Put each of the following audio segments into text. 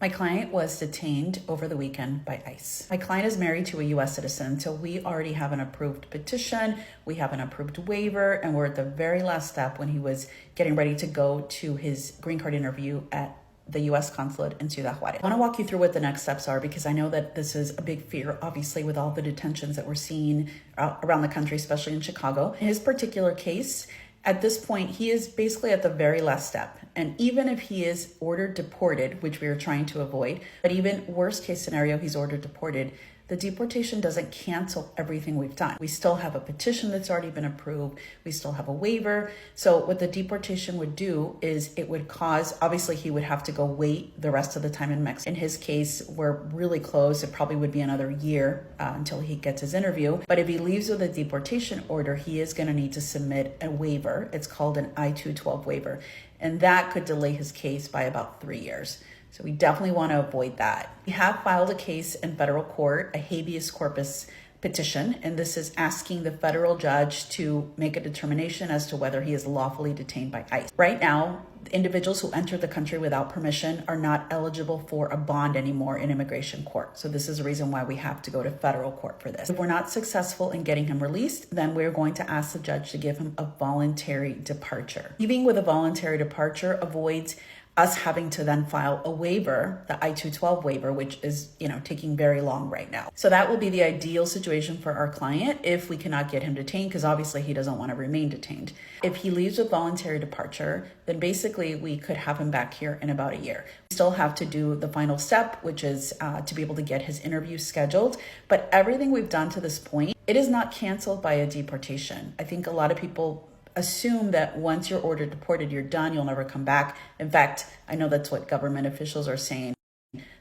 My client was detained over the weekend by ICE. My client is married to a US citizen, so we already have an approved petition, we have an approved waiver, and we're at the very last step when he was getting ready to go to his green card interview at the US consulate in Ciudad Juarez. I want to walk you through what the next steps are because I know that this is a big fear, obviously, with all the detentions that we're seeing around the country, especially in Chicago. In his particular case, at this point, he is basically at the very last step. And even if he is ordered deported, which we are trying to avoid, but even worst case scenario, he's ordered deported, the deportation doesn't cancel everything we've done. We still have a petition that's already been approved. We still have a waiver. So what the deportation would do is it would cause, obviously he would have to go wait the rest of the time in Mexico. In his case, we're really close. It probably would be another year until he gets his interview. But if he leaves with a deportation order, he is going to need to submit a waiver. It's called an I-212 waiver. And that could delay his case by about 3 years. So we definitely want to avoid that. We have filed a case in federal court, a habeas corpus petition, and this is asking the federal judge to make a determination as to whether he is lawfully detained by ICE. Right now, individuals who enter the country without permission are not eligible for a bond anymore in immigration court. So this is a reason why we have to go to federal court for this. If we're not successful in getting him released, then we're going to ask the judge to give him a voluntary departure. Leaving with a voluntary departure avoids us having to then file a waiver, the I-212 waiver, which is, taking very long right now. So that will be the ideal situation for our client if we cannot get him detained, because obviously he doesn't want to remain detained. If he leaves with voluntary departure, then basically we could have him back here in about a year. We still have to do the final step, which is to be able to get his interview scheduled. But everything we've done to this point, it is not canceled by a deportation. I think a lot of people assume that once you're ordered deported, you're done, you'll never come back. In fact, I know that's what government officials are saying.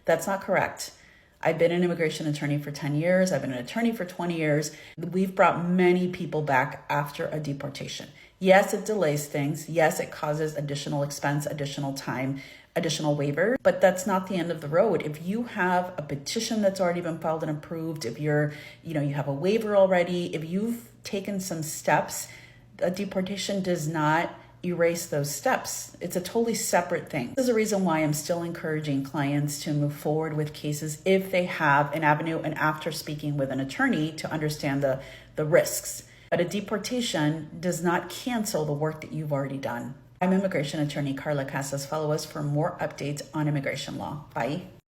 That's not correct. I've been an immigration attorney for 10 years. I've been an attorney for 20 years. We've brought many people back after a deportation. Yes, it delays things. Yes, it causes additional expense, additional time, additional waiver, but that's not the end of the road. If you have a petition that's already been filed and approved, if you have a waiver already, if you've taken some steps, a deportation does not erase those steps. It's a totally separate thing. This is a reason why I'm still encouraging clients to move forward with cases if they have an avenue and after speaking with an attorney to understand the risks. But a deportation does not cancel the work that you've already done. I'm immigration attorney Carla Casas. Follow us for more updates on immigration law. Bye.